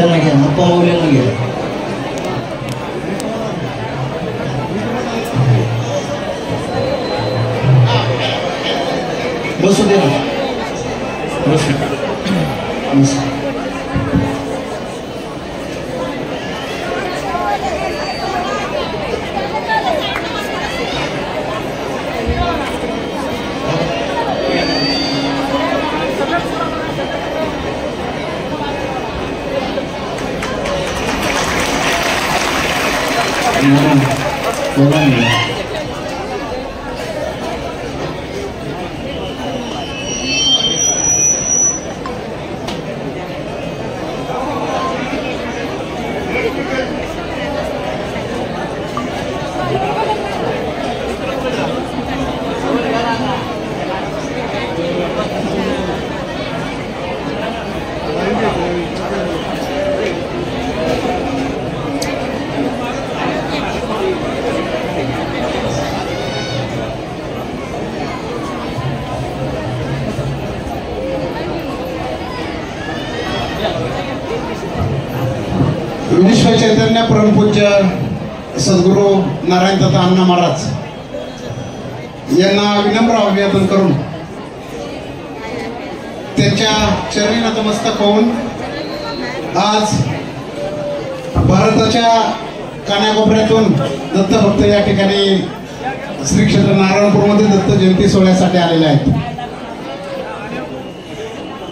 त्यांना घ्या अप्पा माऊलींना घ्या. बसू दे ना, बसू बस. बोला ना. विश्व चैतन्य परमपूज्य सद्गुरू नारायण दत्त अण्णा महाराज यांना विनम्र अभिवादन करून त्यांच्या चरणी नतमस्तक होऊन आज भारताच्या कानाकोपऱ्यातून दत्त भक्त या ठिकाणी श्री क्षेत्र नारायणपूरमध्ये दत्त जयंती सोहळ्यासाठी आलेले आहेत.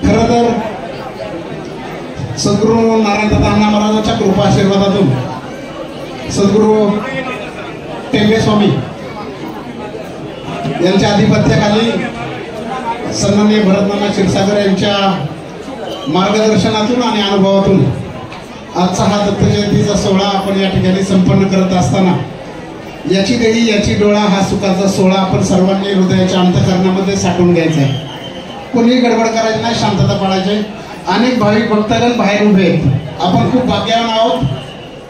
खरं तर सद्गुरू नारायण दत्त अण्णा महाराजांच्या कृपा आशीर्वादातून सद्गुरू टेंबे स्वामी यांच्या आधिपत्याखाली सन्माननीय भरतनाना क्षीरसागर यांच्या मार्गदर्शनातून आणि अनुभवातून आजचा हा दत्त जयंतीचा सोहळा आपण या ठिकाणी संपन्न करत असताना याची देही याची डोळा हा सुखाचा सोहळा आपण सर्वांनी हृदयाच्या अंतःकरणामध्ये साठवून घ्यायचा आहे. कोणी गडबड करायची नाही, शांतता पाळायची. अनेक भाविक भक्तगण बाहेर उभे आहेत. आपण खूप भाग्यवान आहोत.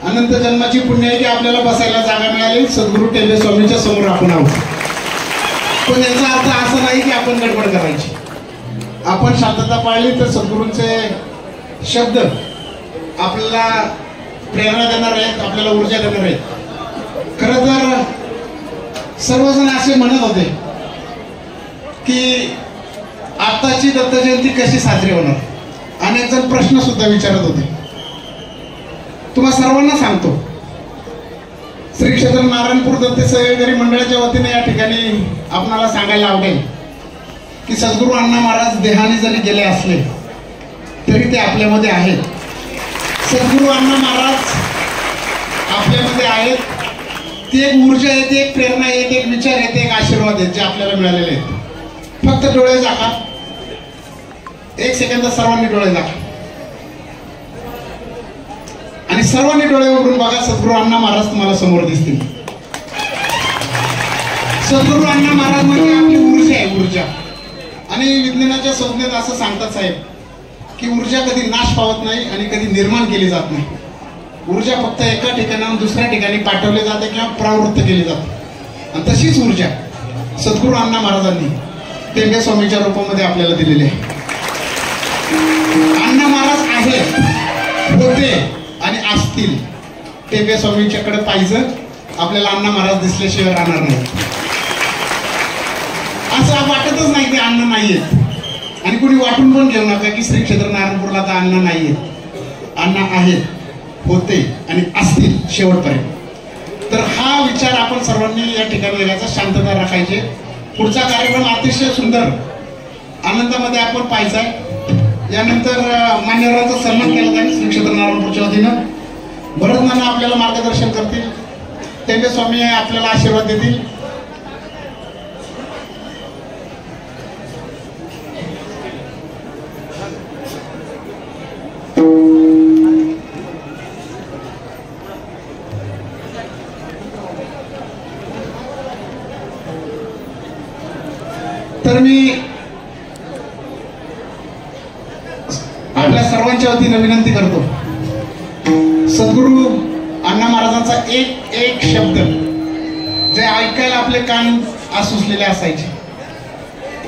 अनंत जन्माची पुण्य आहे की आपल्याला बसायला जागा मिळाली. सद्गुरू टेंबे स्वामींच्या समोर आपण आहोत. पण याचा अर्थ असा नाही की आपण गडबड करायची. आपण शांतता पाळली तर सद्गुरूंचे शब्द आपल्याला प्रेरणा देणार आहेत, आपल्याला ऊर्जा देणार आहेत. खरं तर सर्वजण असे म्हणत होते की आताची दत्त जयंती कशी साजरी होणार. अनेक जण प्रश्न सुद्धा विचारत होते. तुम्हा सर्वांना सांगतो, श्री क्षेत्र नारायणपूर दत्त सहकारी मंडळाच्या वतीने या ठिकाणी आपणाला सांगायला आवडेल की सद्गुरू अण्णा महाराज देहाने जरी गेले असले तरी ते आपल्यामध्ये आहेत. सद्गुरू अण्णा महाराज आपल्यामध्ये आहेत. ती एक ऊर्जा आहे, ती एक प्रेरणा आहे, एक विचार आहेत, एक आशीर्वाद आहेत जे आपल्याला मिळालेले आहेत. फक्त डोळे झाका, एक सेकंद सर्वांनी डोळे झाका आणि सर्वांनी डोळे उघडून बघा. सद्गुरू अण्णा महाराज तुम्हाला समोर दिसतील. सद्गुरू अण्णा महाराज म्हणजे आपली ऊर्जा आहे, ऊर्जा. आणि विज्ञानाच्या संज्ञेत असं सांगतात साहेब की ऊर्जा कधी नाश पावत नाही आणि कधी निर्माण केली जात नाही. ऊर्जा फक्त एका ठिकाणाहून दुसऱ्या ठिकाणी पाठवली जाते किंवा प्रवृत्त केली जाते. आणि तशीच ऊर्जा सद्गुरू अण्णा महाराजांनी टेंबे स्वामीच्या रूपामध्ये आपल्याला दिलेली आहे. अण्णा महाराज आहेत, होते आणि असतील. टेंबे स्वामींच्याकडे पाहिजे आपल्याला अण्णा महाराज दिसल्याशिवाय राहणार नाही. असं वाटतच नाही की अण्णा नाहीयेत. आणि कुणी वाटून पण घेऊ नका की श्री क्षेत्र नारायणपूरला तर अण्णा नाहीयेत. अण्णा आहेत, होते आणि असतील शेवटपर्यंत. तर हा विचार आपण सर्वांनी या ठिकाणी घ्यायचा, शांतता राखायची. पुढचा कार्यक्रम अतिशय सुंदर आनंदामध्ये आपण पाहायचा आहे. यानंतर मान्यवरांचा सन्मान केला जाईल श्री क्षेत्र नारायणपूरच्या वतीनं. भरतनाना आपल्याला मार्गदर्शन करतील. टेंबे स्वामी आपल्याला आशीर्वाद देतील. तर मी आपल्या सर्वांच्या वतीने विनंती करतो, सद्गुरू अण्णा महाराजांचा एक एक शब्द जे ऐकायला आपले कान आसुसलेले असायचे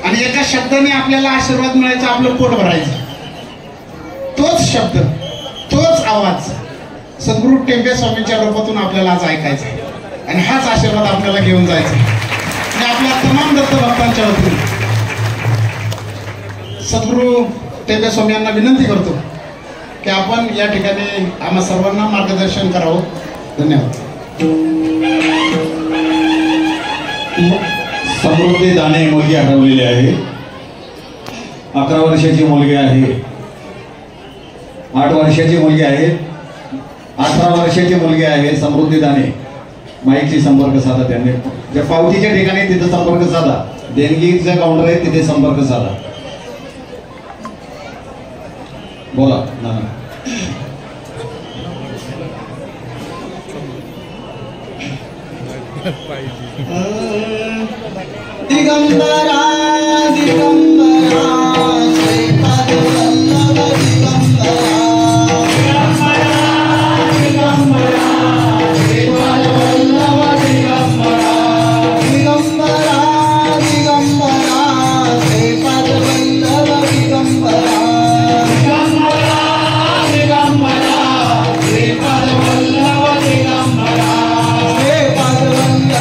आणि एका शब्दाने आपल्याला आशीर्वाद मिळायचा, आपलं पोट भरायचं. तोच शब्द तोच आवाज सद्गुरू टेंबे स्वामींच्या रूपातून आपल्याला आज ऐकायचा आहे आणि हाच आशीर्वाद आपल्याला घेऊन जायचा आहे. आणि आपल्या तमाम दत्त भक्तांच्या वतीने सद्गुरू टेंबे स्वामी यांना विनंती करतो की आपण या ठिकाणी आम्हा सर्वांना मार्गदर्शन करावं. धन्यवाद. समृद्धी दाणे मुलगी हरवलेली आहे. 11 वर्षाची मुलगी आहे, 8 वर्षाची मुलगी आहे, 18 वर्षाची मुलगी आहे. समृद्धी दाणे माईकशी संपर्क साधा. त्यांनी ज्या पावतीच्या ठिकाणी तिथं संपर्क साधा. देणगीचं काउंटर आहे तिथे संपर्क साधा. बोला ना. दिगंबरा दिगंबरा श्रीपाद वल्लभ दिगंबरा दिगंबरा श्रीपाद वल्लभ दिगंबरा दिगंबरा दिगंबरा श्रीपाद वल्लभ दिगंबरा दिगंबरा श्रीपाद वल्लभ दिगंबरा श्रीपाद वल्लभ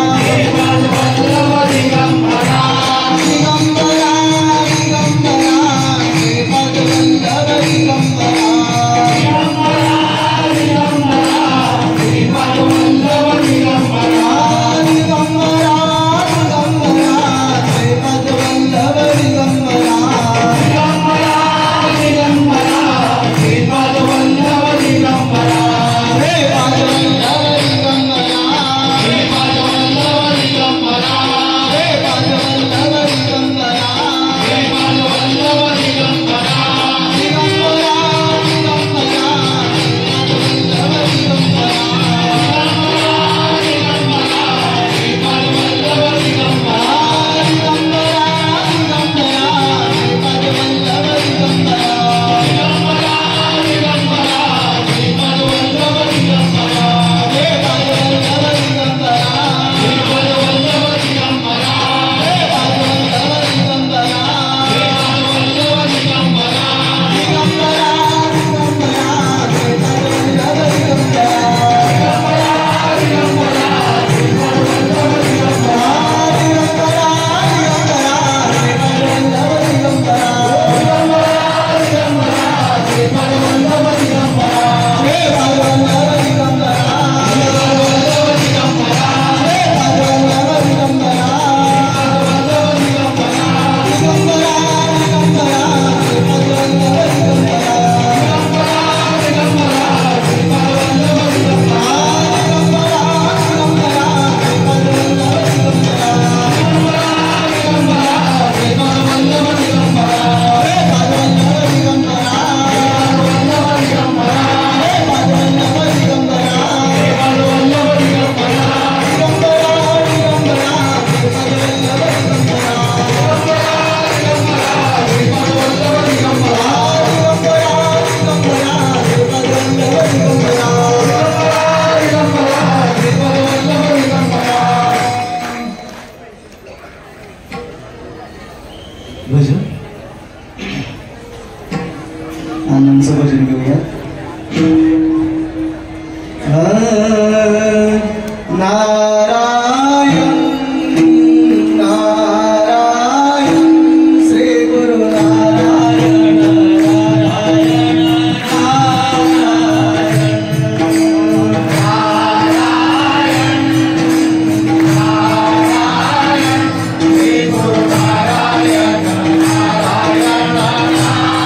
दिगंबरा भजन आनंदचं भजन घेऊया. नारायण नारायण श्री गुरु नारायण नारायण नारायण नारायण श्री गुरु नारायण नारायण नारायण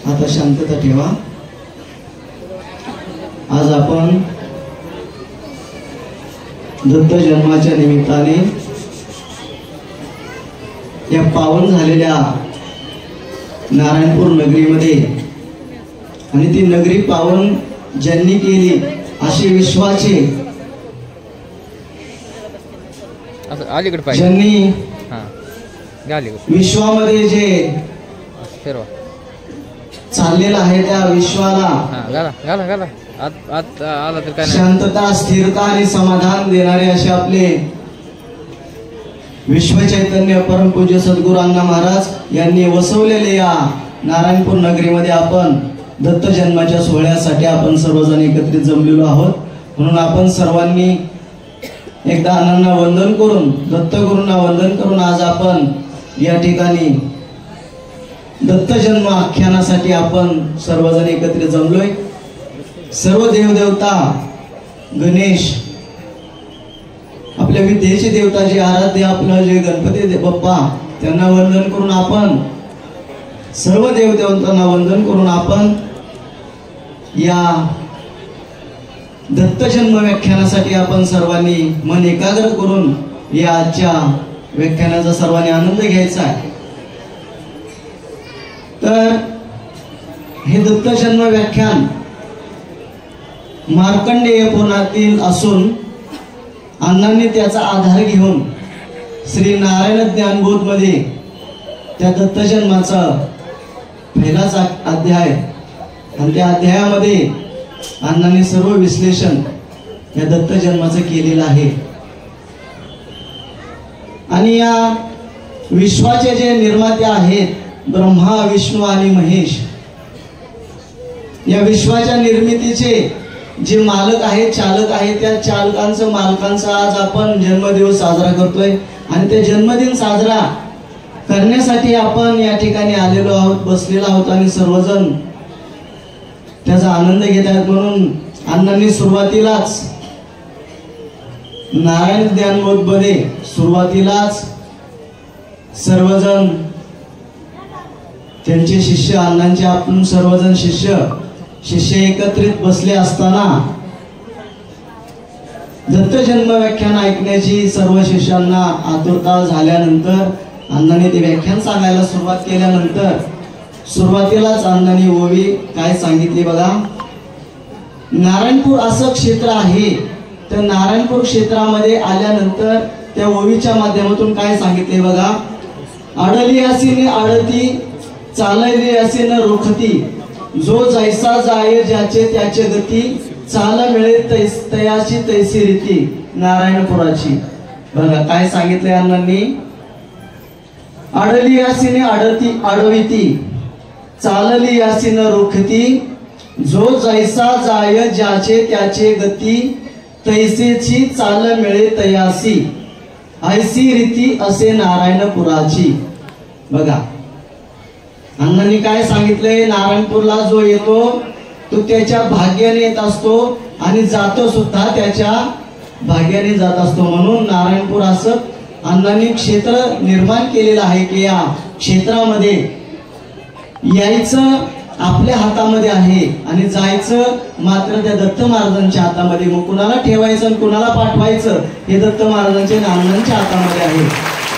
आता शांतता ठेवा. आज आपण दत्त जन्माच्या निमित्ताने या पावन झालेल्या नारायणपूर नगरीमध्ये, आणि ती नगरी पावन ज्यांनी केली अशी विश्वाचे, अलीकडे पाहिजे ज्यांनी गाली विश्वामध्ये जे फिरवा चाललेलं आहे त्या विश्वाला घाला घाला घाला आत आला तर काय नाही. शांतता, स्थिरता आणि समाधान देणारे असे आपले विश्वचैतन्य परमपूज्य सद्गुरू अण्णा महाराज यांनी वसवलेले या नारायणपूर नगरीमध्ये आपण दत्त जन्माच्या सोहळ्यासाठी आपण सर्वजण एकत्रित जमलेलो आहोत. म्हणून आपण सर्वांनी एकदा अण्णांना वंदन करून, दत्तगुरूंना वंदन करून आज आपण या ठिकाणी दत्त जन्म आख्यानासाठी आपण सर्वजण एकत्रित जमलोय. सर्व देवदेवता, गणेश, आपल्या विद्येचे देवता जे आराध्य आपलं जे गणपती बाप्पा, त्यांना वंदन करून आपण सर्व देवदेवतांना वंदन करून आपण या दत्त जन्म व्याख्यानासाठी आपण सर्वांनी मन एकाग्र करून या आजच्या व्याख्यानाचा सर्वांनी आनंद घ्यायचा आहे. तर हे दत्त जन्म व्याख्यान मार्कंडेय पुराणातील असून अण्णांनी त्याचा आधार घेऊन श्री नारायण ज्ञानबोध मध्ये त्या दत्त जन्माचा पहिलाच अध्याय, आणि त्या अध्यायामध्ये अण्णांनी सर्व विश्लेषण या दत्त जन्माचं केलेलं आहे. आणि या विश्वाचे जे निर्माते आहेत ब्रह्मा, विष्णू आणि महेश, या विश्वाच्या निर्मितीचे जे मालक आहेत, चालक आहेत, त्या चालकांचं, मालकांचा आज आपण जन्मदिवस साजरा करतोय. आणि ते जन्मदिन साजरा करण्यासाठी आपण या ठिकाणी आलेलो आहोत, बसलेलो आहोत आणि सर्वजण त्याचा आनंद घेत आहेत. म्हणून अण्णांनी सुरुवातीलाच नारायण ज्ञानबोध मध्ये सुरुवातीलाच सर्वजण त्यांचे शिष्य, अण्णांचे आपण सर्वजण शिष्य एकत्रित बसले असताना दत्त जन्म व्याख्यान ऐकण्याची सर्व शिष्यांना आतुरता झाल्यानंतर अण्णांनी ते व्याख्यान सांगायला सुरुवात केल्यानंतर सुरुवातीलाच अण्णांनी ओवी काय सांगितली बघा. नारायणपूर असं क्षेत्र आहे, तर नारायणपूर क्षेत्रामध्ये आल्यानंतर त्या ओवीच्या माध्यमातून काय सांगितले बघा. आडली असीने आडती, चालली असीन रोखती, जो जैसा जाय ज्याचे त्याचे गती, चाल मिळे तयाची तैसी रीती नारायणपुराची. बघा काय सांगितलंय अण्णांनी. आडली असीने आडती आडविती, चालली असीन रोखती, जो जैसा जाय ज्याचे त्याचे गती, तैसेची चाल मिळे तयासी, ऐसी रीती असे नारायणपुराची. बघा अण्णांनी काय सांगितलंय. नारायणपूरला जो येतो तो त्याच्या भाग्याने येत असतो आणि जातो सुद्धा त्याच्या भाग्याने जात असतो. म्हणून नारायणपूर असं अण्णांनी क्षेत्र निर्माण केलेलं आहे की या क्षेत्रामध्ये यायचं आपल्या हातामध्ये आहे आणि जायचं मात्र त्या दत्त महाराजांच्या हातामध्ये. मग कुणाला ठेवायचं आणि कुणाला पाठवायचं हे दत्त महाराजांच्या अण्णांच्या हातामध्ये आहे.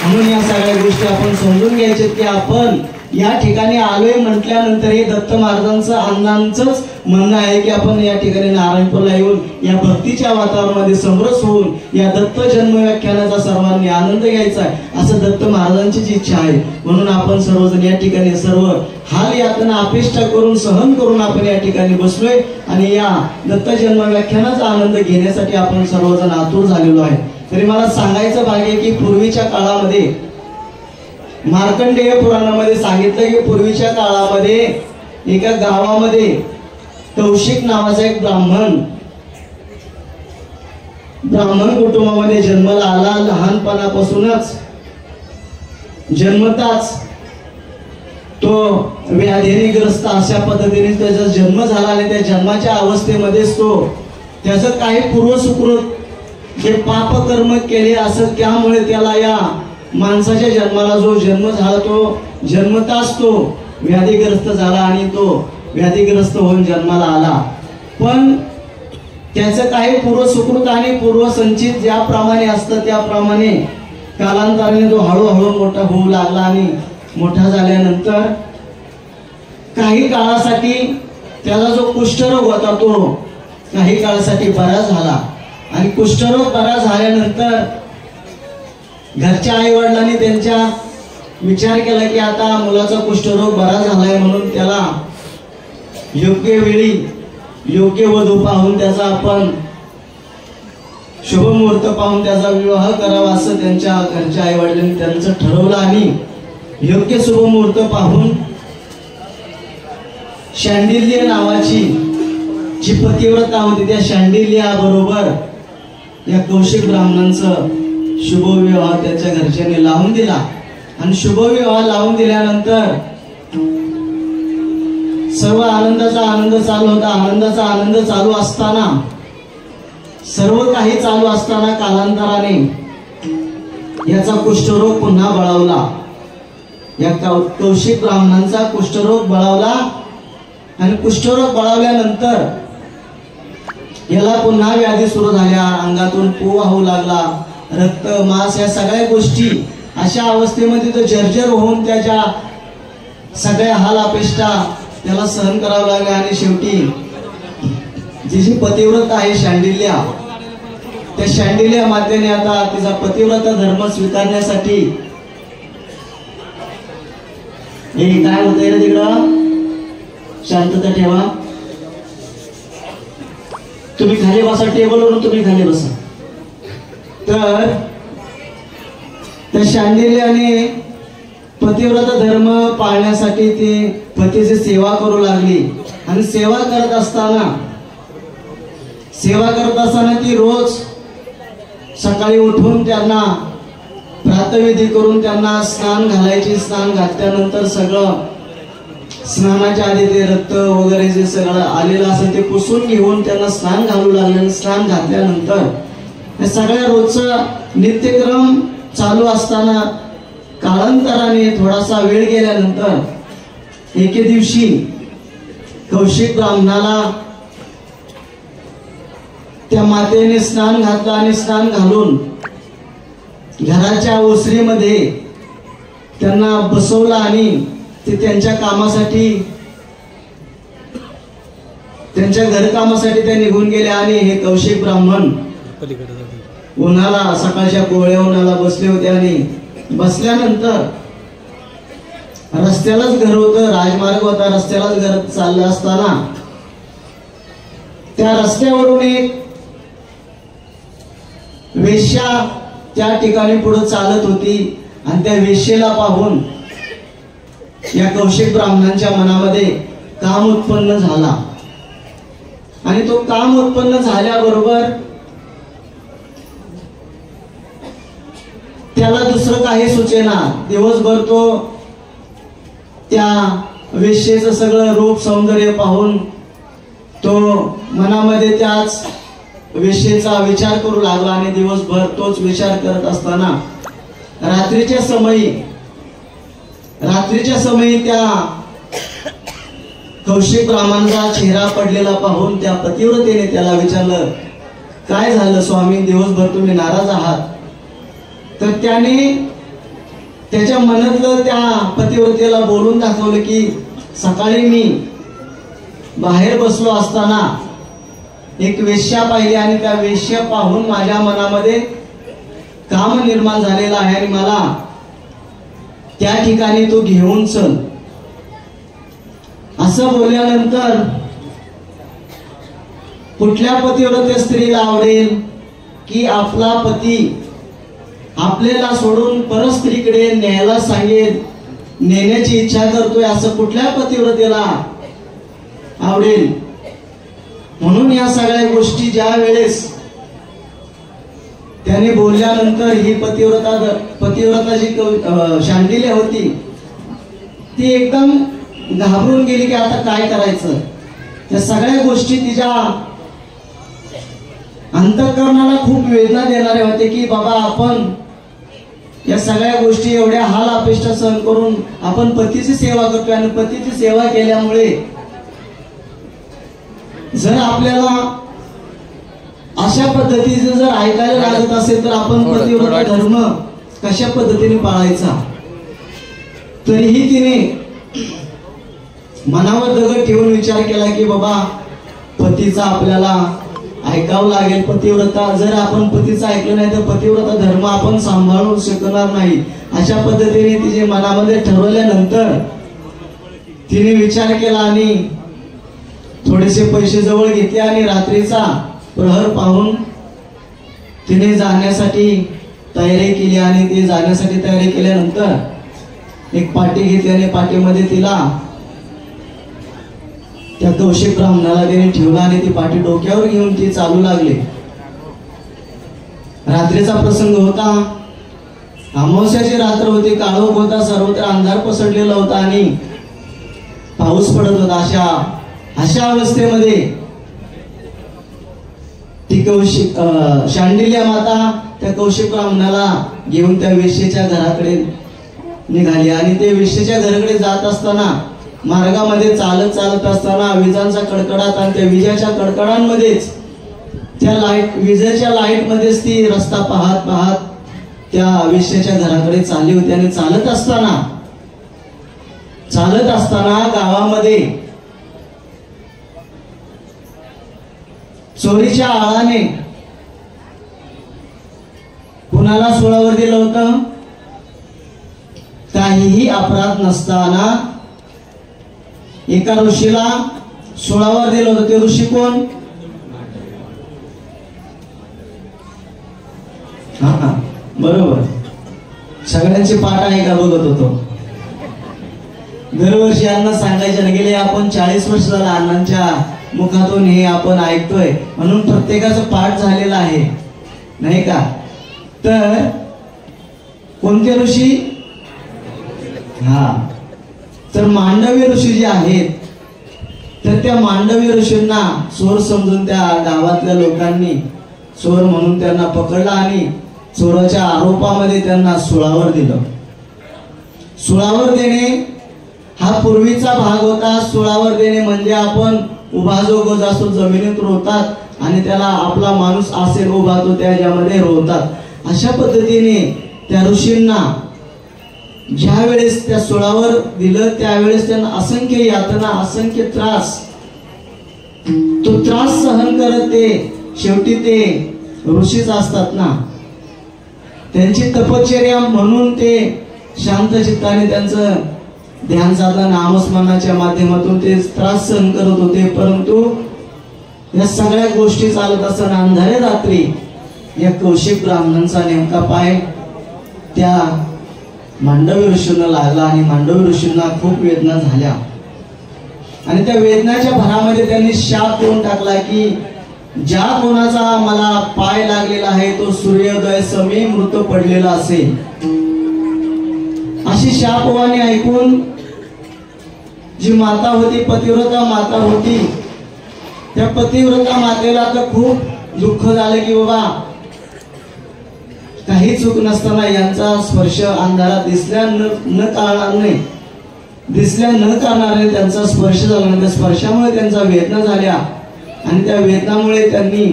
म्हणून या सगळ्या गोष्टी आपण समजून घ्यायचे की आपण या ठिकाणी आलोय म्हटल्यानंतर हे दत्त महाराजांचं, अण्णांचंच म्हणणं आहे की आपण या ठिकाणी नारायणपूरला येऊन या भक्तीच्या वातावरणामध्ये समरस होऊन या दत्त जन्म व्याख्यानाचा सर्वांनी आनंद घ्यायचा आहे असं दत्त महाराजांची जी इच्छा आहे. म्हणून आपण सर्वजण या ठिकाणी सर्व हाल यातना अपेक्षा करून सहन करून आपण या ठिकाणी बसलोय आणि या दत्त जन्म व्याख्यानाचा आनंद घेण्यासाठी आपण सर्वजण आतुर झालेलो आहे. तरी मला सांगायचं भाग आहे की पूर्वीच्या काळामध्ये मार्कंडेय पुराणामध्ये सांगितलं की पूर्वीच्या काळामध्ये एका गावामध्ये कौशिक नावाचा एक ब्राह्मण कुटुंबामध्ये जन्माला आला. लहानपणापासूनच जन्मताच तो व्याधीने ग्रस्त अशा पद्धतीने त्याचा जन्म झाला आणि त्या जन्माच्या अवस्थेमध्येच तो त्याचं काही पूर्वसुकृत जे पाप कर्म केले असं त्यामुळे त्याला या माणसाच्या जन्माला जो जन्म झाला तो जन्मताच तो व्याधीग्रस्त झाला आणि तो व्याधीग्रस्त होऊन जन्माला आला. पण त्याचं काही पूर्वसुकृत आणि पूर्वसंचित ज्याप्रमाणे असतं त्याप्रमाणे कालांतराने तो हळूहळू मोठा होऊ लागला आणि मोठा झाल्यानंतर काही काळासाठी त्याचा जो कुष्ठरोग होता तो काही काळासाठी बरा झाला. आणि कुष्ठरोग बरा झाल्यानंतर घरच्या आई वडिलांनी त्यांच्या विचार केला की आता मुलाचा कुष्ठरोग बरा झालाय म्हणून त्याला योग्य वेळी योग्य वधू पाहून त्याचा आपण शुभ मुहूर्त पाहून त्याचा विवाह करावा असं त्यांच्या घरच्या आई वडिलांनी त्यांचं ठरवलं. आणि योग्य शुभ मुहूर्त पाहून शांडिल्य नावाची जी पतिव्रता होती त्या शांडिल्या बरोबर या कौशिक ब्राह्मणांचं शुभविवाह त्याच्या घरच्यांनी लावून दिला. आणि शुभविवाह लावून दिल्यानंतर सर्व आनंदाचा आनंद चालू होता. आनंदाचा आनंद चालू असताना सर्व काही चालू असताना कालांतराने याचा कुष्ठरोग पुन्हा बळावला. या कौशिक ब्राह्मणांचा कुष्ठरोग बळावला. आणि कुष्ठरोग बळावल्यानंतर याला पुन्हा व्याधी सुरू झाल्या. अंगातून पू वाहू लागला, रक्त मांस या सगळ्या गोष्टी अशा अवस्थेमध्ये तो जर्जर होऊन त्याच्या सगळ्या हाल अपेष्टा त्याला सहन करावं लागल्या. आणि शेवटी जी पतिव्रत आहे शांडिल्या, त्या शांडिल्या मातेने आता तिचा पतिव्रता धर्म स्वीकारण्यासाठी काय होतंय रे तिकडं, शांतता ठेवा. तुम्ही खाली बसा, टेबलवरून तुम्ही खाली बसा. तर त्या शांडिल्याने पतिव्रता धर्म पाळण्यासाठी ती पतीची सेवा करू लागली. आणि सेवा करत असताना ती रोज सकाळी उठून त्यांना प्रातःविधी करून त्यांना स्नान घालायची. स्नान घातल्यानंतर सगळं स्नानाच्या आधी ते रक्त वगैरे जे सगळं आलेलं असेल ते पुसून घेऊन त्यांना स्नान घालू लागले. स्नान घातल्यानंतर हे सगळ्या रोजचा नित्यक्रम चालू असताना कालांतराने थोडासा वेळ गेल्यानंतर एके दिवशी कौशिक ब्राह्मणाला त्या मातेने स्नान घातलं. आणि स्नान घालून घराच्या ओसरीमध्ये त्यांना बसवलं. आणि ते त्यांच्या कामासाठी त्यांच्या घरकामासाठी ते निघून गेले. आणि हे कौशिक ब्राह्मण उन्हाला सकाळच्या कोवळ्या उन्हाला बसले होते. आणि बसल्यानंतर रस्त्यालाच घर होतं, राजमार्ग होता, रस्त्यालाच घर चाललं असताना त्या रस्त्यावरून एक वेश्या त्या ठिकाणी पुढे चालत होती. आणि त्या वेश्येला पाहून या कौशिक ब्राह्मणांच्या मनामध्ये काम उत्पन्न झाला. आणि तो काम उत्पन्न झाल्याबरोबर त्याला दुसरं काही सुचेना. दिवसभर तो त्या वेश्येचं सगळं रूप सौंदर्य पाहून तो मनामध्ये त्याच वेश्येचा विचार करू लागला. आणि दिवसभर तोच विचार करत असताना रात्रीच्या समयी त्या कौशिक ब्राह्मणाचा चेहरा पडलेला पाहून त्या पतिव्रतेने त्याला विचारलं, काय झालं स्वामी, दिवसभर तुम्ही नाराज आहात? तर त्याने त्याच्या मनातलं त्या पतिव्रतेला बोलून दाखवलं की सकाळी मी बाहेर बसलो असताना एक वेश्या पाहिली. आणि त्या वेश्या पाहून माझ्या मनामध्ये काम निर्माण झालेलं आहे. आणि मला त्या ठिकाणी तो घेऊन चल. असं बोलल्यानंतर कुठल्या पतिव्रते स्त्रीला आवडेल की आपला पती आपल्याला सोडून परस्त्रीकडे न्यायला सांगेल, नेण्याची इच्छा करतोय, असं कुठल्या पतिव्रतेला आवडेल? म्हणून या सगळ्या गोष्टी ज्या वेळेस त्याने बोलल्यानंतर ही पतिव्रता जी शांडिल्य होती ती एकदम घाबरून गेली की आता काय करायचं. त्या सगळ्या गोष्टी तिच्या अंतःकरणाला खूप वेदना देणारे होते की बाबा आपण या सगळ्या गोष्टी एवढ्या हाल अपेक्षा सहन करून आपण पतीची सेवा करतोय आणि पतीची सेवा केल्यामुळे जर आपल्याला अशा पद्धतीचं जर ऐकायला लागत असेल तर आपण पतिव्रता धर्म कशा पद्धतीने पाळायचा. तरीही तिने मनावर दगड ठेवून विचार केला की बाबा पतीचा आपल्याला ऐकावं लागेल. पतिव्रता जर आपण पतीचं ऐकलं नाही तर पतिव्रता धर्म आपण सांभाळू शकणार नाही. अशा पद्धतीने तिचे मनामध्ये ठरवल्यानंतर तिने विचार केला आणि थोडेसे पैसे जवळ घेतले आणि रात्रीचा प्रहर पाहून तिने जाण्यासाठी तयारी केली. आणि ती जाण्यासाठी तयारी केल्यानंतर एक पाटी घेतली आणि पाटीमध्ये तिला त्या कौशिक ब्राह्मणाला तिने ठेवला आणि ती पाटी डोक्यावर घेऊन ती चालू लागली. रात्रीचा प्रसंग होता, अमावस्याची रात्र होती, काळोख होता, सर्वत्र अंधार पसरलेला होता आणि पाऊस पडत होता. अशा अवस्थेमध्ये ती कौशिक शांडिल्य माता त्या कौशिक ब्राह्मणाला घेऊन त्या वेश्येच्या घराकडे निघाली. आणि ते वेश्येच्या घराकडे जात असताना मार्गामध्ये चालत चालत असताना विजांचा कडकडाट आणि त्या विजाच्या कडकडांमध्येच त्या विजेच्या लाईट मध्येच ती रस्ता पाहत पाहत त्या वेश्येच्या घराकडे चालली होती. आणि चालत असताना गावामध्ये चोरीच्या आळाने कुणाला सोळावर दिलं होतं. काहीही अपराध नसताना एका ऋषीला सोळावर दिलं होतं. ते ऋषी कोण? हा बरोबर, सगळ्यांचे पाठ आहे का बघत होतो. दरवर्षी अण्णा सांगायचे गेले आपण 40 वर्ष झालं अण्णांच्या मुखातून हे आपण ऐकतोय म्हणून प्रत्येकाचं पाठ झालेला आहे नाही का. तर कोणते ऋषी? हा, तर मांडवी ऋषी जे आहेत तर त्या मांडवी ऋषींना चोर समजून त्या गावातल्या लोकांनी चोर म्हणून त्यांना पकडला आणि चोराच्या आरोपामध्ये त्यांना सुळावर दिलं. सुळावर देणे हा पूर्वीचा भाग होता. सुळावर देणे म्हणजे आपण उभा जो गज असतो जमिनीत रोवतात आणि त्याला आपला माणूस असेल उभा तो त्याच्यामध्ये रोवतात. अशा पद्धतीने त्या ऋषींना ज्या वेळेस त्या सुळावर दिलं त्यावेळेस त्यांना असंख्य यातना असंख्य त्रास तो त्रास सहन करत ते शेवटी ते ऋषीच असतात ना. त्यांची तपश्चर्या म्हणून ते शांत चित्ताने त्यांचं ध्यान साधना नामस्मरणाच्या माध्यमातून ते त्रास सहन करत होते. परंतु या सगळ्या गोष्टी चालत असताना अंधाऱ्या रात्री या कौशिक ब्राह्मणांचा नेमका पाय त्या मांडवी ऋषींना लागला आणि मांडवी ऋषींना खूप वेदना झाल्या. आणि त्या वेदनाच्या भरामध्ये त्यांनी शाप देऊन टाकला की ज्या कोणाचा मला पाय लागलेला आहे तो सूर्योदय समी मृत पडलेला असेल. अशी शापवाणी ऐकून जी माता होती पतिव्रता माता होती त्या पतिव्रता मातेला तर खूप दुःख झालं की बाबा काही चूक नसताना यांचा स्पर्श अंधारात दिसल्या न कारणाने त्यांचा स्पर्श झाला. त्या स्पर्शामुळे त्यांचा वेदना झाल्या आणि त्या वेदनामुळे त्यांनी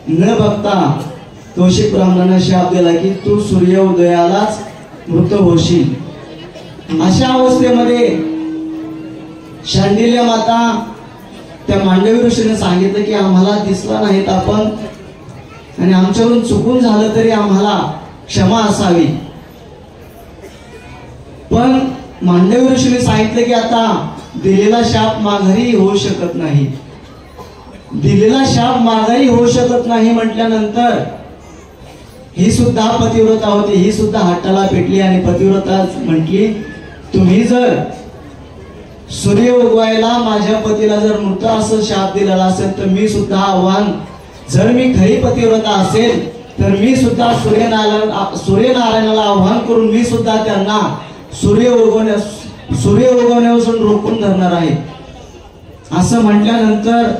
न बघता कौशिक ब्राह्मणांना शाप दिला की तू सूर्योदयालाच मृत होशील. अशा अवस्थेमध्ये शांडिल्य माता त्या मांडवी ऋषीने सांगितलं की आम्हाला दिसला नाहीत आपण आणि आमच्याकडून चुकून झालं तरी आम्हाला क्षमा असावी. पण मांडवी ऋषीने सांगितलं की आता दिलेला शाप माघारी होऊ शकत नाही. दिलेला शाप माघारी होऊ शकत नाही म्हटल्यानंतर ही सुद्धा पतिव्रता होती. ही सुद्धा हट्टाला पेटली आणि पतिव्रता म्हटली तुम्ही जर सूर्य उगवायला माझ्या पतीला जर मृत असं शाप दिलेला असेल तर मी सुद्धा आव्हान जर मी खरी पतिव्रता असेल तर मी सुद्धा सूर्यनारायणाला आव्हान करून मी सुद्धा त्यांना सूर्य उगवण्यापासून रोखून धरणार आहे. असं म्हटल्यानंतर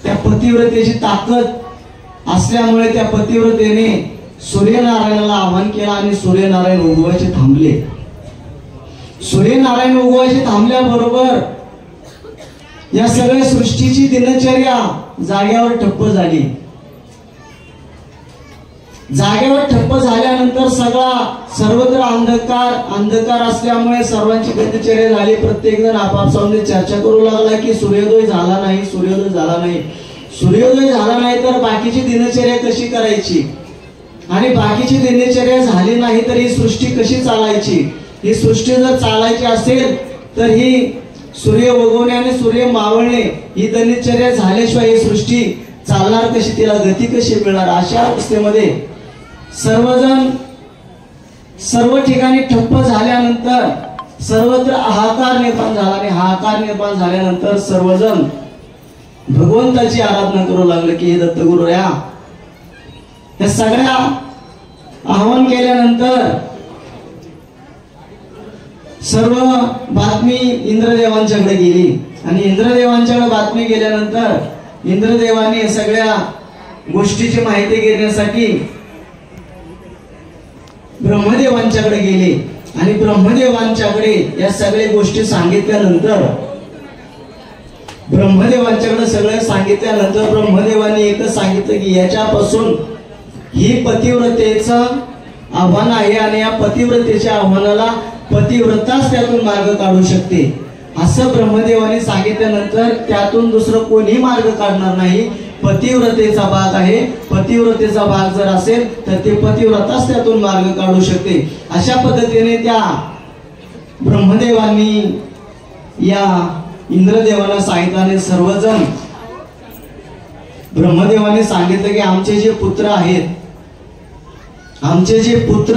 त्या पतिव्रतेची ताकद असल्यामुळे त्या पतिव्रतेने सूर्यनारायणाला आवाहन केलं आणि सूर्यनारायण उगवायचे थांबले. सूर्यनारायण उगवायचे थांबल्याबरोबर या सगळ्या सृष्टीची दिनचर्या जाग्यावर ठप्प झाली. जागेवर ठप्प झाल्यानंतर सर्वत्र अंधकार असल्यामुळे सर्वांची दिनचर्या झाली. प्रत्येक जण आपापसामध्ये चर्चा करू लागला की सूर्योदय झाला नाही, सूर्योदय झाला नाही. सूर्योदय झाला नाही तर बाकीची दिनचर्या कशी करायची, आणि बाकीची दिनचर्या झाली नाही तर ही सृष्टी कशी चालायची. ही सृष्टी जर चालायची असेल तर ही सूर्य उगवणे आणि सूर्य मावळणे ही दिनचर्या झाल्याशिवाय ही सृष्टी चालणार कशी, तिला गती कशी मिळणार. अशा अवस्थेमध्ये सर्वजण सर्व ठिकाणी ठप्प झाल्यानंतर सर्वत्र हाहाकार निर्माण झाला. आणि हाहाकार निर्माण झाल्यानंतर सर्वजण भगवंताची आराधना करू लागले की हे दत्तगुरु या सगळ्या आवाहन केल्यानंतर सर्व बातमी इंद्रदेवांच्याकडे गेली. आणि इंद्रदेवांच्याकडे बातमी गेल्यानंतर इंद्रदेवाने सगळ्या गोष्टीची माहिती घेण्यासाठी ब्रह्मदेवांच्याकडे गेले. आणि ब्रह्मदेवांच्याकडे या सगळ्या गोष्टी सांगितल्यानंतर ब्रह्मदेवांनी एकच सांगितलं की याच्यापासून ही पतिव्रतेचं आव्हान आहे आणि या पतिव्रतेच्या आव्हानाला पतिव्रताच त्यातून मार्ग काढू शकते असं ब्रह्मदेवाने सांगितल्यानंतर त्यातून दुसरं कोणी मार्ग काढणार नाही. पतिव्रतेचा भाग आहे. पतिव्रतेचा भाग जर असेल तर ते पतिव्रताच त्यातून मार्ग काढू शकते. अशा पद्धतीने त्या ब्रह्मदेवांनी या इंद्रदेवाला सांगितलं. आणि सर्वजण ब्रह्मदेवाने सांगितलं की आमचे जे पुत्र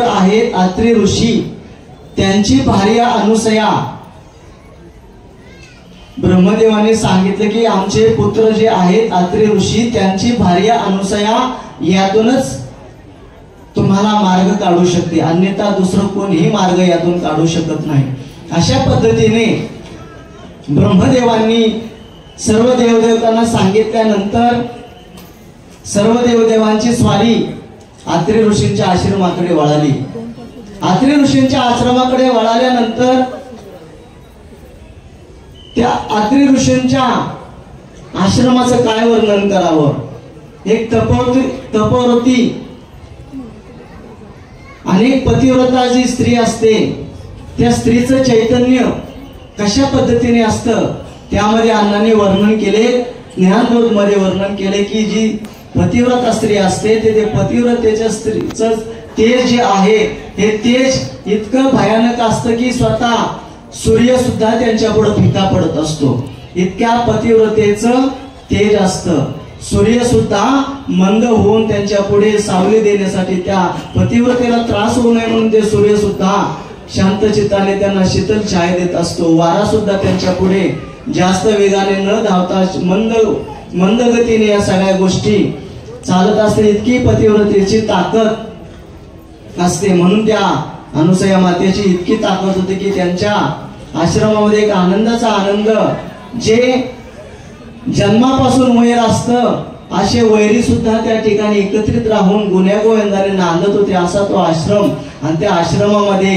आहेत अत्रि ऋषी, त्यांची भार्या अनुसया. ब्रह्मदेवाने सांगितलं की आमचे पुत्र जे आहेत अत्रि ऋषी, त्यांची भार्या अनुसया यातूनच तुम्हाला मार्ग काढू शकते, अन्यथा दुसरं कोणीही मार्ग यातून काढू शकत नाही. अशा पद्धतीने ब्रह्मदेवांनी सर्व देवदेवतांना सांगितल्यानंतर सर्व देवदेवांची स्वारी अत्रि ऋषींच्या आश्रमाकडे वळाली. अत्रि ऋषींच्या आश्रमाकडे वळाल्यानंतर त्या अत्रि ऋषींच्या आश्रमाचं काय वर्णन करावं. एक तपोवृत्ती आणि एक पतिव्रता जी स्त्री असते त्या स्त्रीचं चैतन्य कशा पद्धतीने असतं त्यामध्ये अण्णांनी वर्णन केले. ज्ञानबोध मध्ये वर्णन केले की जी पतिव्रता स्त्री असते ते पतिव्रतेच्या स्त्रीचं तेज जे आहे हे तेज इतकं भयानक असतं की स्वतः सूर्य सुद्धा त्यांच्या पुढे फिका पडत असतो. इतक्या पतिव्रतेचं तेज असतं. सूर्य सुद्धा मंद होऊन त्यांच्या पुढे सावली देण्यासाठी त्या पतिव्रतेला त्रास होऊ नये म्हणून ते सूर्य सुद्धा शांत चित्ताने त्यांना शीतल छाया देत असतो. वारा सुद्धा त्यांच्या पुढे जास्त वेगाने न धावता मंद गतीने या सगळ्या गोष्टी चालत असते. इतकी पतिव्रतेची ताकद असते. म्हणून त्या अनुसया मातेची इतकी ताकद होती की त्यांच्या आश्रमामध्ये एक आनंदाचा आनंद, जे जन्मापासून वैर असतं असे वैरी सुद्धा त्या ठिकाणी एकत्रित राहून गुण्यागोविंदाने नांदत होते असा तो आश्रम. आणि त्या आश्रमामध्ये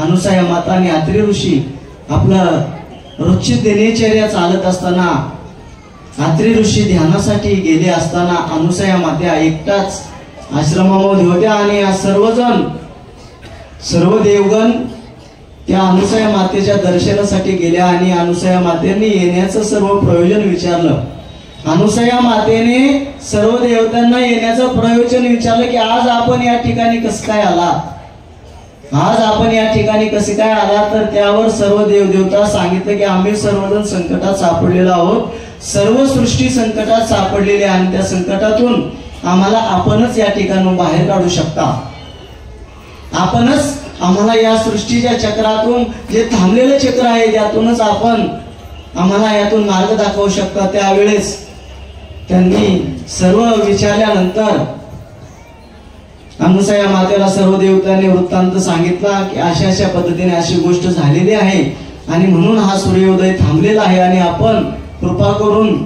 अनुसया माता आणि अत्रि ऋषी आपलं रोजची दिनचर्या चालत असताना अत्रि ऋषी ध्यानासाठी गेले असताना अनुसया माता एकटाच आश्रमामध्ये होत्या. आणि या सर्व देवगण त्या अनुसया मातेच्या दर्शनासाठी गेल्या. आणि अनुसया मातेने येण्याचं सर्व प्रयोजन विचारलं. अनुसया मातेने सर्व देवतांना येण्याचं प्रयोजन विचारलं की आज आपण या ठिकाणी कसं काय आलात, आज आपण या ठिकाणी कसे काय आला. तर त्यावर सर्व देवदेवता सांगितलं की आम्ही सर्वजण संकटात सापडलेलो आहोत. सर्व सृष्टी संकटात सापडलेली आहे आणि त्या संकटातून आम्हाला आपणच या ठिकाणून बाहेर काढू शकता. आपणच आम्हाला या सृष्टीच्या चक्रातून जे थांबलेलं चक्र आहे त्यातूनच आपण आम्हाला यातून मार्ग दाखवू शकता. त्यावेळेस त्यांनी सर्व विचारल्यानंतर अनुसया मातेला सर्व देवतांनी वृत्तांत सांगितला की अशा अशा पद्धतीने अशी गोष्ट झालेली आहे आणि म्हणून हा सूर्योदय थांबलेला आहे आणि आपण कृपा करून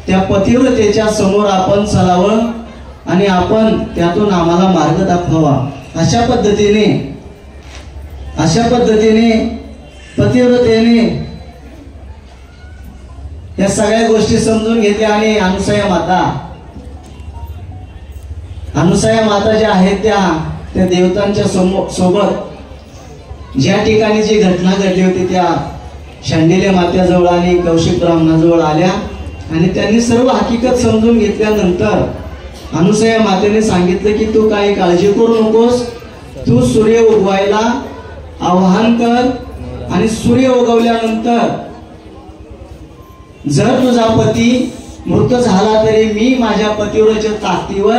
त्या पतिव्रतेच्या समोर आपण चलावं आणि आपण त्यातून आम्हाला मार्ग दाखवावा. अशा पद्धतीने पतिव्रतेने या सगळ्या गोष्टी समजून घेते. आणि अनुसया माता ज्या आहेत त्या देवतांच्या सोबत ज्या ठिकाणी जी घटना घडली होती त्या शांडिल्य मात्याजवळ आणि कौशिक ब्राह्मणाजवळ आल्या आणि त्यांनी सर्व हकीकत समजून घेतल्यानंतर अनुसया मातेने सांगितलं की तू काही काळजी करू नकोस, तू सूर्य उगवायला आवाहन कर आणि सूर्य उगवल्यानंतर जर तुझा पती मृत झाला तरी मी माझ्या पतिव्रतेच्या ताकदीवर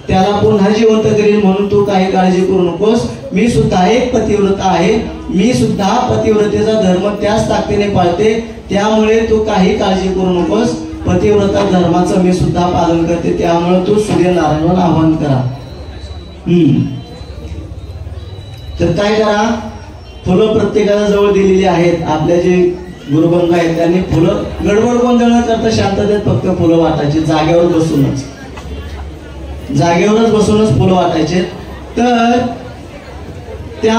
त्याला पुन्हा जिवंत करीन, म्हणून तू काही काळजी करू नकोस. मी सुद्धा एक पतिव्रता आहे, मी सुद्धा पतिव्रतेचा धर्म त्याच ताकदीने पाळते, त्यामुळे तू काही काळजी करू नकोस. पतिव्रता धर्माचं मी सुद्धा पालन करते, त्यामुळे तू सूर्यनारायणाला आवाहन करा. तर काय करा, फुलं प्रत्येकाला जवळ दिलेली आहेत. आपल्या जे गुरुबंध आहेत त्यांनी फुलं गडबड गोंधळ न करता शांततेत फक्त फुलं वाटायची, जागेवरच बसूनच फुलं वाटायचे. तर त्या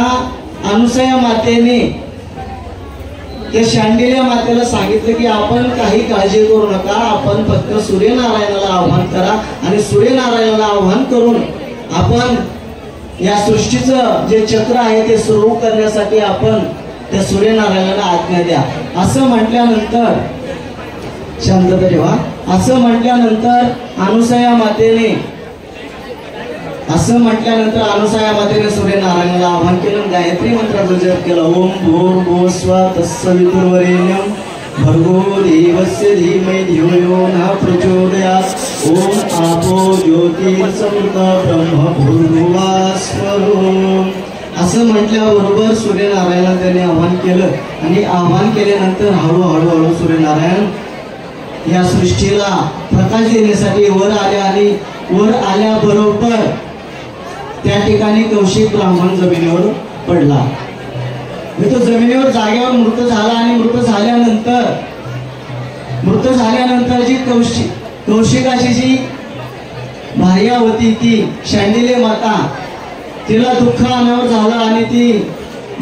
अनुसया मातेने त्या शांडिल्य मातेला सांगितलं की आपण काही काळजी करू नका, आपण फक्त सूर्यनारायणाला आवाहन करा आणि सूर्यनारायणाला आवाहन करून आपण या सृष्टीचं जे चक्र आहे ते सुरू करण्यासाठी आपण त्या सूर्यनारायणाला आज्ञा द्या. असं म्हटल्यानंतर शांतता ठेवा. असं म्हटल्यानंतर अनुसया मातेने सूर्यनारायणाला आवाहन केलं, गायत्री मंत्राचा जप केला. ओम भूर्भुवः स्वः तत्सवितुर्वरेण्यं भर्गो देवस्य धीमहि धियो यो नः प्रचोदयात्. ओम आपो ज्योतिर्समृतः ब्रह्म भूर्भुवः स्वः. असं म्हटल्याबरोबर सूर्यनारायणाला त्याने आवाहन केलं आणि आवाहन केल्यानंतर हळूहळू सूर्यनारायण या सृष्टीला प्रकाश देण्यासाठी वर आले आणि वर आल्याबरोबर त्या ठिकाणी कौशिक ब्राह्मण जमिनीवर पडला. तो जमिनीवर जागेवर मृत झाला आणि मृत झाल्यानंतर जी कौशिकाची जी भार्या होती ती शांडिल्य माता, तिला दुःख अनावर झालं आणि ती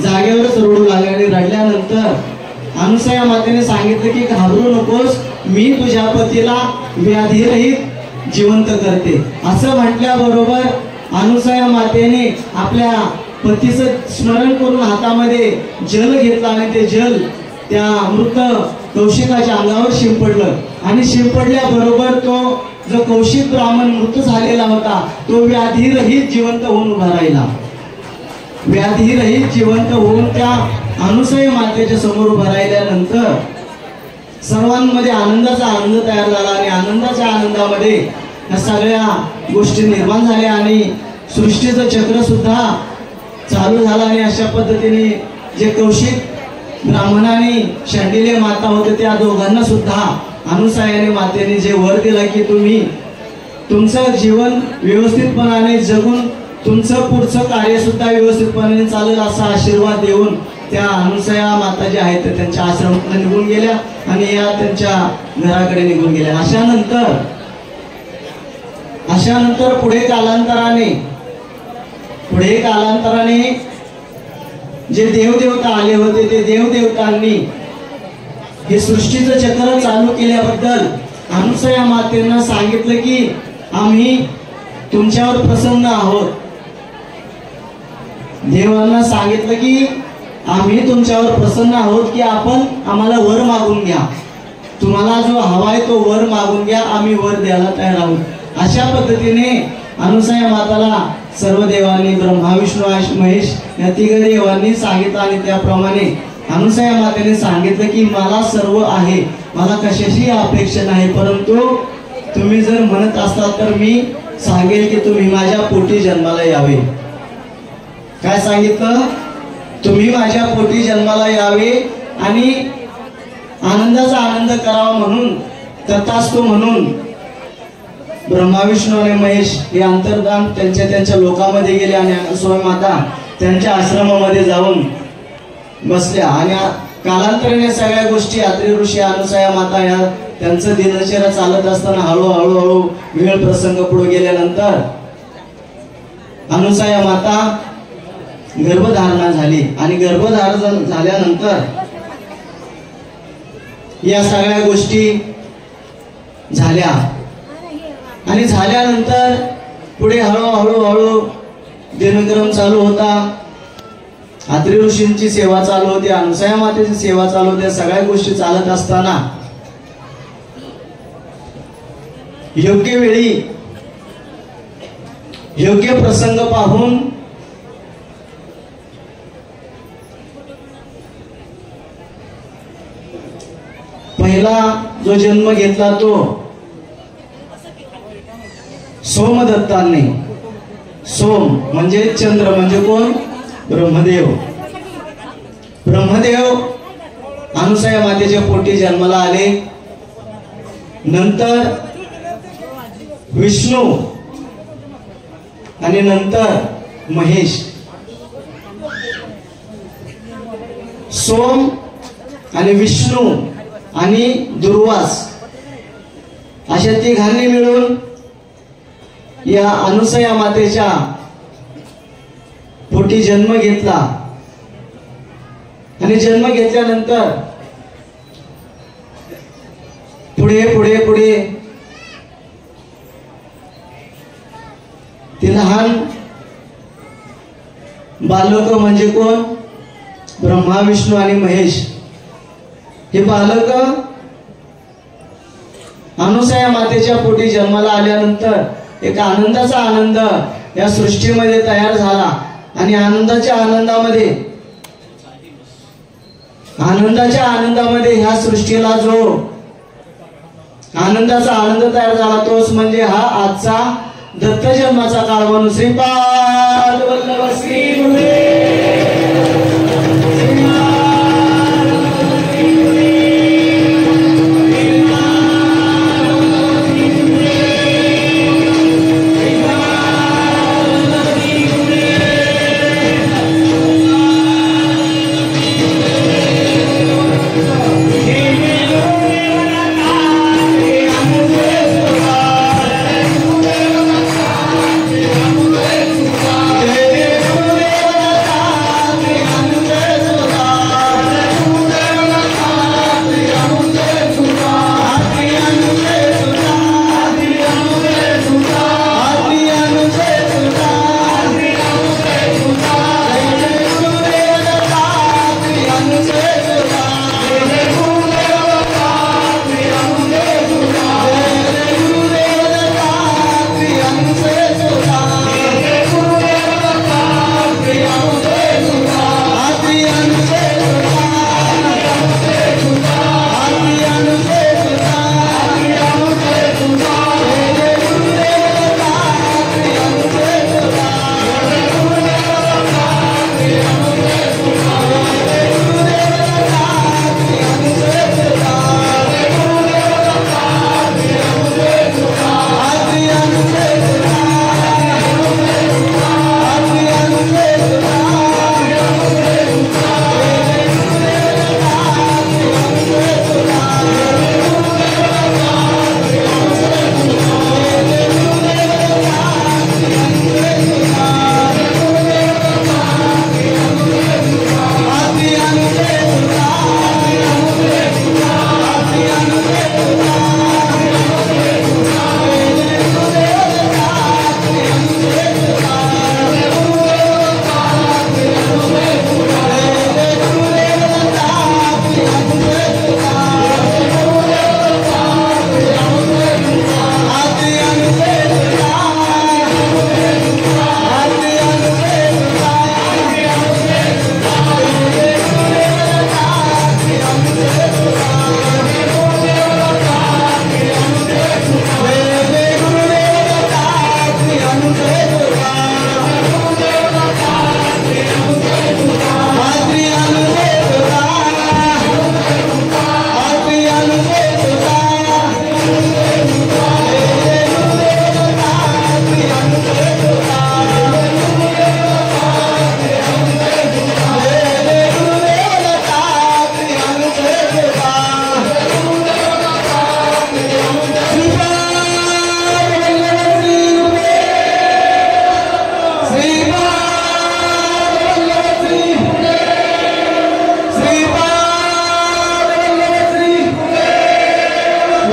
जागेवरच रडू लागली. आणि रडल्यानंतर अनुसया मातेने सांगितलं की घाबरू नकोस, मी तुझ्या पतीला व्याधीरहित जिवंत करते. असं म्हटल्याबरोबर अनुसया मातेने आपल्या पतीचं स्मरण करून हातामध्ये जल घेतला आणि ते जल त्या मृत कौशिकाच्या अंगावर शिंपडलं आणि शिंपडल्याबरोबर तो जो कौशिक ब्राह्मण मृत झालेला होता तो व्याधीरहित जिवंत होऊन उभा राहिला. व्याधीरहित जिवंत होऊन त्या अनुसया मातेच्या समोर उभा राहिल्यानंतर सर्वांमध्ये आनंदाचा आनंद तयार झाला आणि आनंदाच्या आनंदामध्ये या सगळ्या गोष्टी निर्माण झाल्या आणि सृष्टीचं चक्र सुद्धा चालू झालं. आणि अशा पद्धतीने जे कौशिक ब्राह्मणाने शांडिल्य माता होते त्या दोघांना सुद्धा अनुसयाने मातेने जे वर दिला की तुम्ही तुमचं जीवन व्यवस्थितपणाने जगून तुमचं पुढचं कार्य सुद्धा व्यवस्थितपणे चालेल असा आशीर्वाद देऊन त्या अनुसया माता ज्या आहेत त्यांच्या आश्रमात निघून गेल्या आणि या त्यांच्या घराकडे निघून गेल्या. अशानंतर पुढे कालांतराने जे देवदेवता आले होते ते देवदेवतांनी हे सृष्टीचं चक्र चालू केल्याबद्दल अनुसया मातेनं सांगितलं की आम्ही तुमच्यावर प्रसन्न आहोत. देवांना सांगितलं की आम्ही तुमच्यावर प्रसन्न आहोत की आपण आम्हाला वर मागून घ्या, तुम्हाला जो हवाय तो वर मागून घ्या, आम्ही वर द्यायला तयार आहोत. अशा पद्धतीने अनुसया माताला सर्व देवांनी ब्रह्मा विष्णू महेश या तिघ देवांनी सांगितलं आणि त्याप्रमाणे अनुसया मातेने सांगितलं की मला सर्व आहे, मला कशाची अपेक्षा नाही, परंतु तुम्ही जर म्हणत असता तर मी सांगेल की तुम्ही माझ्या पोटी जन्माला यावे. काय सांगितलं? तुम्ही माझ्या पोटी जन्माला यावे आणि आनंदाचा आनंद करावा म्हणून तथास्तु म्हणून ब्रह्मा विष्णू आणि महेश हे अंतर्धान त्यांच्या लोकामध्ये गेले आणि अनुसया माता त्यांच्या आश्रमामध्ये जाऊन बसल्या. आणि कालांतराने सगळ्या गोष्टी अत्रि ऋषी अनुसया माता या त्यांचं दिनचर्या चालत असताना हळूहळू वेळ प्रसंग पुढे गेल्यानंतर अनुसया माता गर्भधारणा झाली आणि गर्भधारण झाल्यानंतर या सगळ्या गोष्टी झाल्या आणि झाल्यानंतर पुढे हळूहळू दिनक्रम चालू होता. अत्रि ऋषींची सेवा चालू होती, अनुसया मातेची सेवा चालू होती. सगळ्या गोष्टी चालत असताना योग्य वेळी योग्य प्रसंग पाहून पहिला जो जन्म घेतला तो सोमदत्तांनी. सोम म्हणजे चंद्र म्हणजे कोण? ब्रह्मदेव. ब्रह्मदेव अनुसया मातेच्या पोटी जन्माला आले. नंतर विष्णू आणि नंतर महेश. सोम आणि विष्णू आणि दुर्वास अशा तिघांनी मिळून या अनुसया मातेच्या पोटी जन्म घेतला आणि जन्म घेतल्यानंतर पुढे पुढे पुढे ती लहान बालक म्हणजे कोण? ब्रह्मा विष्णू आणि महेश. हे बालक अनुसया मातेच्या पोटी जन्माला आल्यानंतर एक आनंदाचा आनंद या सृष्टीमध्ये तयार झाला आणि आनंदाच्या आनंदामध्ये ह्या सृष्टीला जो आनंदाचा आनंद तयार झाला तोच म्हणजे हा आजचा दत्त जन्माचा काळ म्हणून श्रीपाद वल्लभ श्री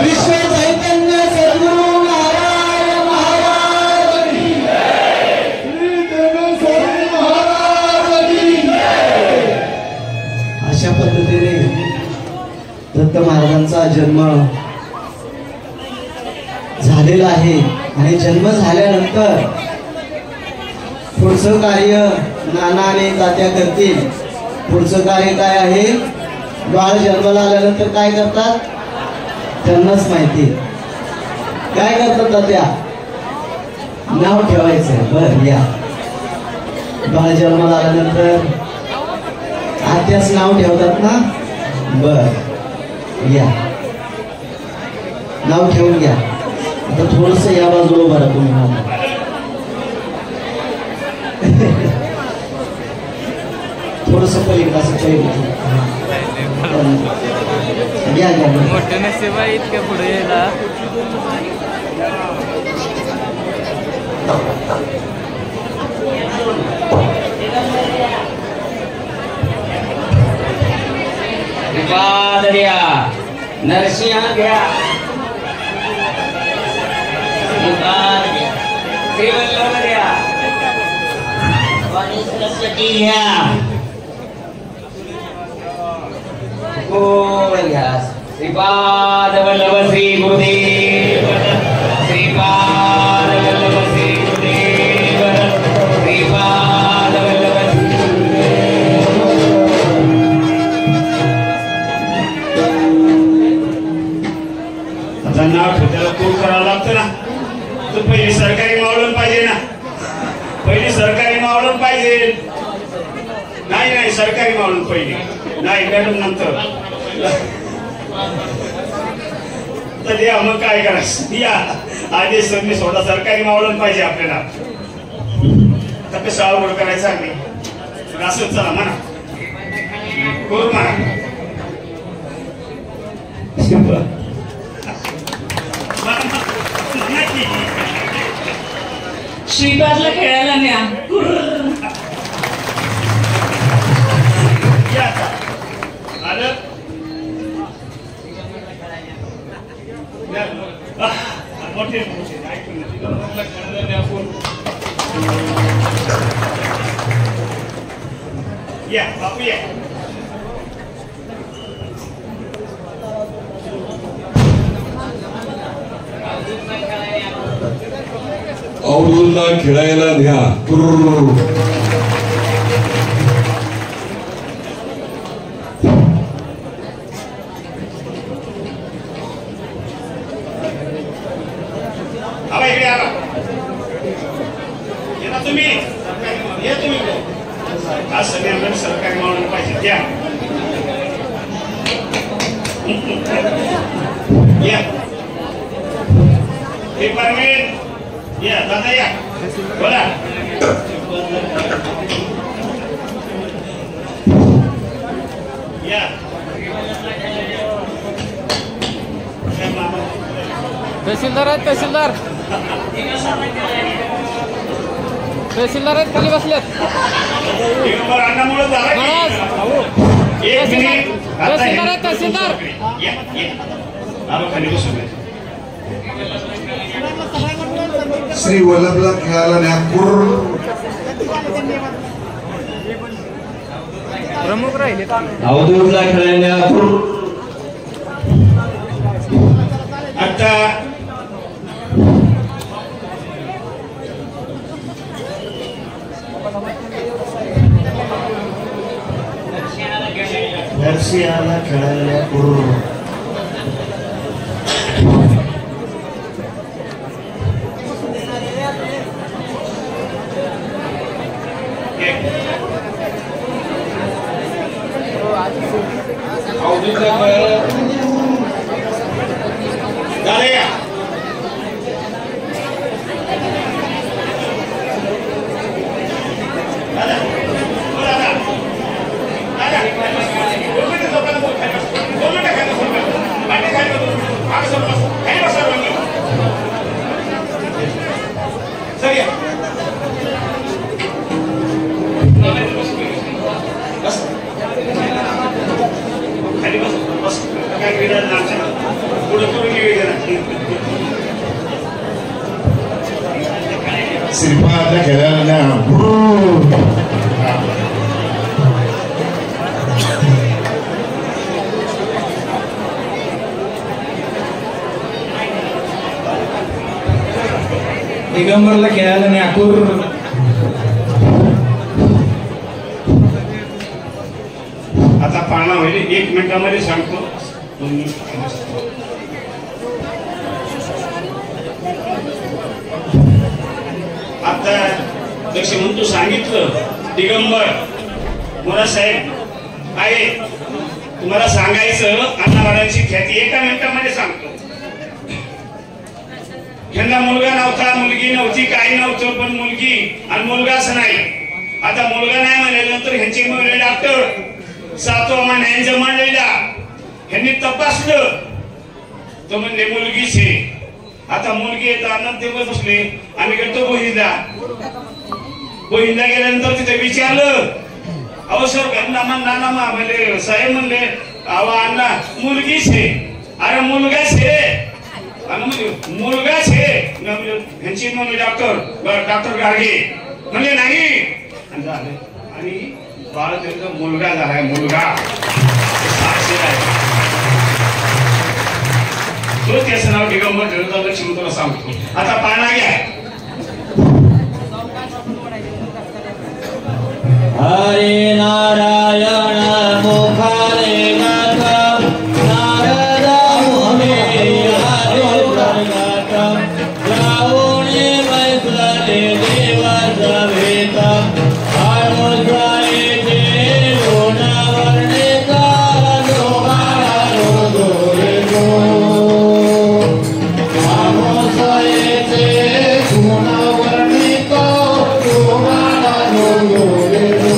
विश्व चैतन्य सद्गुरु नारायण महाराज की अशा पद्धतीने दत्त महाराजांचा जन्म झालेला आहे आणि जन्म झाल्यानंतर पुढचं कार्य नाना आणि तात्या करतील. पुढचं कार्य काय आहे? बाळ जन्माला आल्यानंतर काय करतात त्यांनाच माहिती. काय करतात तात्या? नाव ठेवायचं. बर या. बाळ जन्माला आल्यानंतर आत्याच नाव ठेवतात ना? बर या, नाव ठेवून घ्या. आता थोडस या बाजूला बरं तुम्ही थोडस पलीकडे असं घ्या घ्या. मोठं नशीब आहे इतक्या पुढे यायला. नरसिंह घ्या. श्रीवल्लभ घ्या. सरस्वती घ्या. गोळ घ्या. श्रीपाद वल्लभ श्री गुरुदेव. श्रीपाद वल्लभ श्री गुरुदेव. श्रीपाद वल्लभ श्री आता नाव ठेवायला कोण करावं लागतं ना. तर पहिली सरकारी मावळण पाहिजे ना. पहिली सरकारी मावळण पाहिजे. नाही सरकारी मावळण पहिली. नाही मॅडम नंतर. तर द्या मग काय करायचं. या आदेश तुम्ही सोडा. सरकारी मावळण पाहिजे आपल्याला. तर कसं आवड करायचं आम्ही असं चला म्हणा. करू म्हणा. श्रीपादला खेळायला न्या. आलं मोठे या बापू या. अवधूतला खेळायला न्या. इकडे आला. येता तुम्ही. ये तुम्ही. आज सगळ्यांना सरकारी मावळण पाहिजे. द्या या. डिपार्टमेंट या. दादा या. बोला. या. तहसीलदार आहेत. तहसीलदार आहेत खाली बसलेत. अन्नामुळे झाला. तहसीलदार आहेत. तहसीलदार खाली बसून. श्री वल्लभला खेळायला न्या. प्रमुख राहिले. अवधूतला खेळायला आता नरसिंहाला खेळायला बोलू नका. श्रीपादला खेळायला न्या. दिगंबरला खेळायला नाही आकूर. आता पाळणा होईल 1 मिनिटामध्ये सांगतो. आता जसे म्हणून तू सांगितलं दिगंबर मोरा साहेब आहे तुम्हाला सांगायचं अण्णावाड्यांची ख्याती 1 मिनिटामध्ये सांगतो. ह्यांना मुलगा नव्हता, मुलगी नव्हती, काही नव्हतं, पण मुलगी आणि मुलगाच नाही. आता मुलगा नाही म्हणल्यानंतर ह्यांचे मग डॉक्टर 7व्या महिन्यांच्या मंडळीला ह्यांनी तपासलं तर म्हणले मुलगीच आहे. आता मुलगी येत आनंद तेव्हा बसले. आम्ही गेलो बोहिंदा. बोहिंदा गेल्यानंतर तिथे विचारलं अहो सर नामा नानामा म्हणले साहेब म्हणले अहो अण्णा मुलगीच आहे. अरे मुलगाच आहे मुलगाच आहे. ह्यांची मम्मी डॉक्टर गाडगे म्हणजे नाही आणि बाळ त्यांचा मुलगा झालाय. मुलगा तो त्याचं नाव दिगंबर ठेवता लक्ष्मी तुला सांगतो. आता पाळणा घ्या. हरे नारायण मुखारे नाथ नारद मुने हरे प्रगट रावणे बैसले देव सवेत आळोजाये जे लोणावरणे का लोहारा रोदोरे गो आमोसायेचे लोणावरणे का लोहारा रोदोरे गो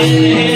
रे